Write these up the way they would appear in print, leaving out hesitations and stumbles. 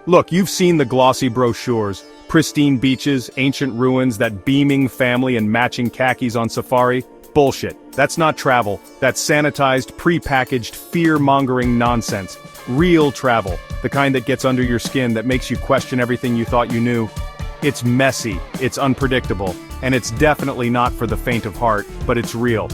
Look, you've seen the glossy brochures, pristine beaches, ancient ruins, that beaming family and matching khakis on safari. Bullshit. That's not travel. That's sanitized, pre-packaged, fear-mongering nonsense. Real travel. The kind that gets under your skin, that makes you question everything you thought you knew. It's messy, it's unpredictable, and it's definitely not for the faint of heart, but it's real.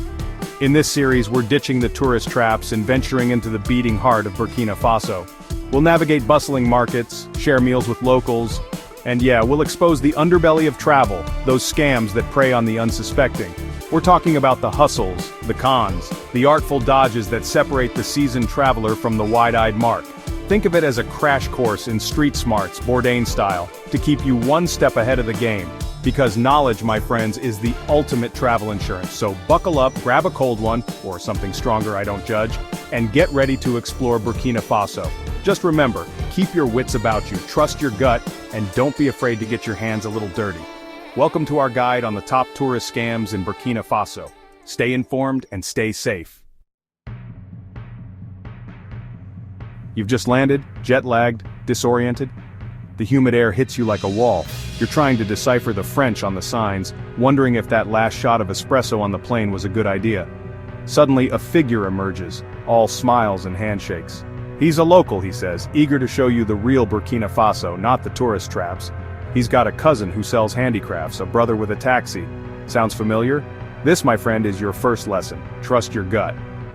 In this series, we're ditching the tourist traps and venturing into the beating heart of Burkina Faso. We'll navigate bustling markets, share meals with locals, and yeah, we'll expose the underbelly of travel, those scams that prey on the unsuspecting. We're talking about the hustles, the cons, the artful dodges that separate the seasoned traveler from the wide-eyed mark. Think of it as a crash course in street smarts, Bourdain style, to keep you one step ahead of the game. Because knowledge, my friends, is the ultimate travel insurance. So buckle up, grab a cold one, or something stronger, I don't judge, and get ready to explore Burkina Faso. Just remember, keep your wits about you, trust your gut, and don't be afraid to get your hands a little dirty. Welcome to our guide on the top tourist scams in Burkina Faso. Stay informed and stay safe. You've just landed, jet-lagged, disoriented. The humid air hits you like a wall. You're trying to decipher the French on the signs, wondering if that last shot of espresso on the plane was a good idea. Suddenly, a figure emerges, all smiles and handshakes. He's a local, he says, eager to show you the real Burkina Faso, not the tourist traps. He's got a cousin who sells handicrafts, a brother with a taxi. Sounds familiar? This, my friend, is your first lesson. Trust your gut.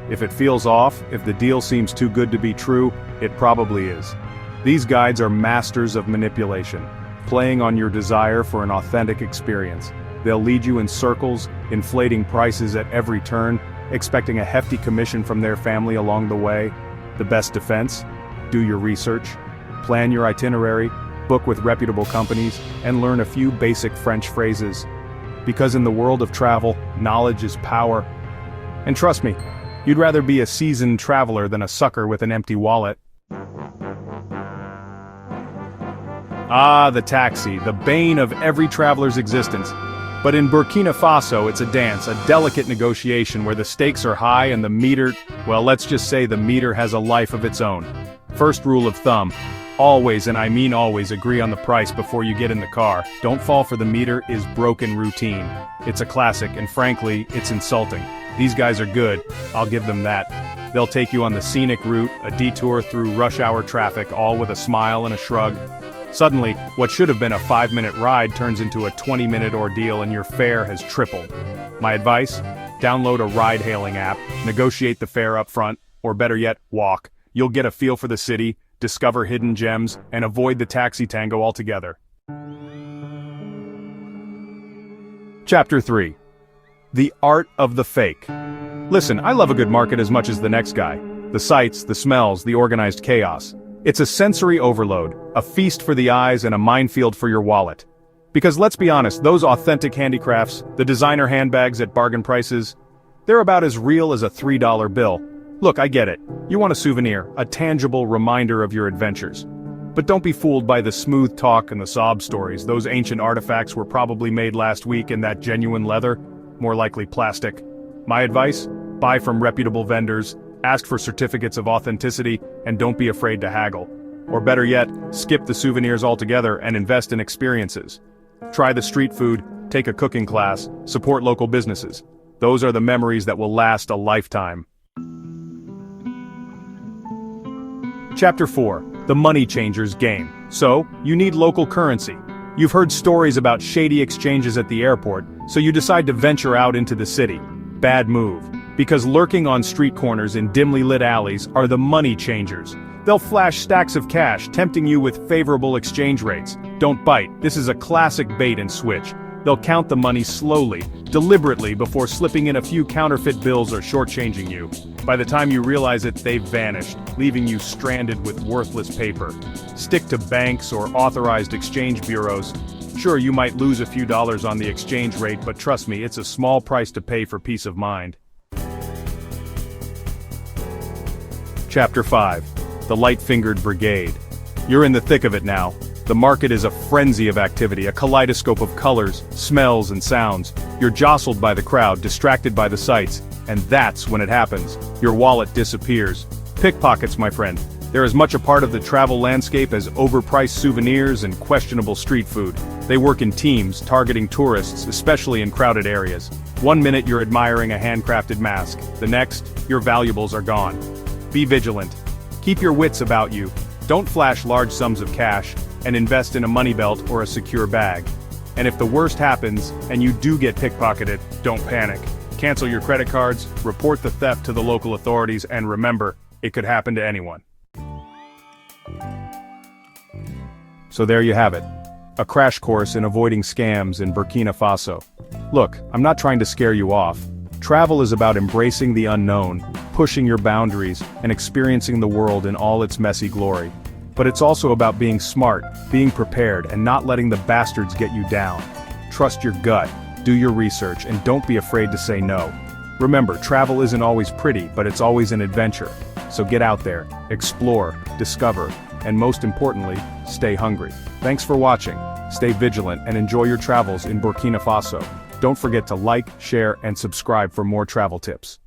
If it feels off, if the deal seems too good to be true, it probably is. These guides are masters of manipulation, playing on your desire for an authentic experience. They'll lead you in circles, inflating prices at every turn, expecting a hefty commission from their family along the way. The best defense? Do your research, plan your itinerary, book with reputable companies, and learn a few basic French phrases. Because in the world of travel, knowledge is power. And trust me, you'd rather be a seasoned traveler than a sucker with an empty wallet. Ah, the taxi, the bane of every traveler's existence. But in Burkina Faso, it's a dance, a delicate negotiation where the stakes are high and the meter, well, let's just say the meter has a life of its own. First rule of thumb, always, and I mean always, agree on the price before you get in the car. Don't fall for the meter is broken routine. It's a classic, and frankly, it's insulting. These guys are good, I'll give them that. They'll take you on the scenic route, a detour through rush hour traffic, all with a smile and a shrug. Suddenly, what should have been a 5-minute ride turns into a 20-minute ordeal and your fare has tripled. My advice? Download a ride-hailing app, negotiate the fare up front, or better yet, walk. You'll get a feel for the city, discover hidden gems, and avoid the Taxi Tango altogether. Chapter 3. The Art of the Fake. Listen, I love a good market as much as the next guy. The sights, the smells, the organized chaos. It's a sensory overload, a feast for the eyes and a minefield for your wallet. Because let's be honest, those authentic handicrafts, the designer handbags at bargain prices, they're about as real as a $3 bill. Look, I get it. You want a souvenir, a tangible reminder of your adventures. But don't be fooled by the smooth talk and the sob stories. Those ancient artifacts were probably made last week in that genuine leather, more likely plastic. My advice? Buy from reputable vendors, ask for certificates of authenticity, and don't be afraid to haggle. Or better yet, skip the souvenirs altogether and invest in experiences. Try the street food, take a cooking class, support local businesses. Those are the memories that will last a lifetime. Chapter 4. The Money Changer's Game. So, you need local currency. You've heard stories about shady exchanges at the airport, so you decide to venture out into the city. Bad move. Because lurking on street corners in dimly lit alleys are the money changers. They'll flash stacks of cash, tempting you with favorable exchange rates. Don't bite. This is a classic bait and switch. They'll count the money slowly, deliberately, before slipping in a few counterfeit bills or shortchanging you. By the time you realize it, they've vanished, leaving you stranded with worthless paper. Stick to banks or authorized exchange bureaus. Sure, you might lose a few dollars on the exchange rate, but trust me, it's a small price to pay for peace of mind. Chapter 5. The Light-Fingered Brigade. You're in the thick of it now. The market is a frenzy of activity, a kaleidoscope of colors, smells, and sounds. You're jostled by the crowd, distracted by the sights, and that's when it happens. Your wallet disappears. Pickpockets, my friend. They're as much a part of the travel landscape as overpriced souvenirs and questionable street food. They work in teams, targeting tourists, especially in crowded areas. One minute you're admiring a handcrafted mask, the next, your valuables are gone. Be vigilant. Keep your wits about you. Don't flash large sums of cash, and invest in a money belt or a secure bag. And if the worst happens, and you do get pickpocketed, don't panic. Cancel your credit cards, report the theft to the local authorities, and remember, it could happen to anyone. So there you have it. A crash course in avoiding scams in Burkina Faso. Look, I'm not trying to scare you off. Travel is about embracing the unknown, pushing your boundaries, and experiencing the world in all its messy glory. But it's also about being smart, being prepared, and not letting the bastards get you down. Trust your gut, do your research, and don't be afraid to say no. Remember, travel isn't always pretty, but it's always an adventure. So get out there, explore, discover, and most importantly, stay hungry. Thanks for watching, stay vigilant, and enjoy your travels in Burkina Faso. Don't forget to like, share, and subscribe for more travel tips.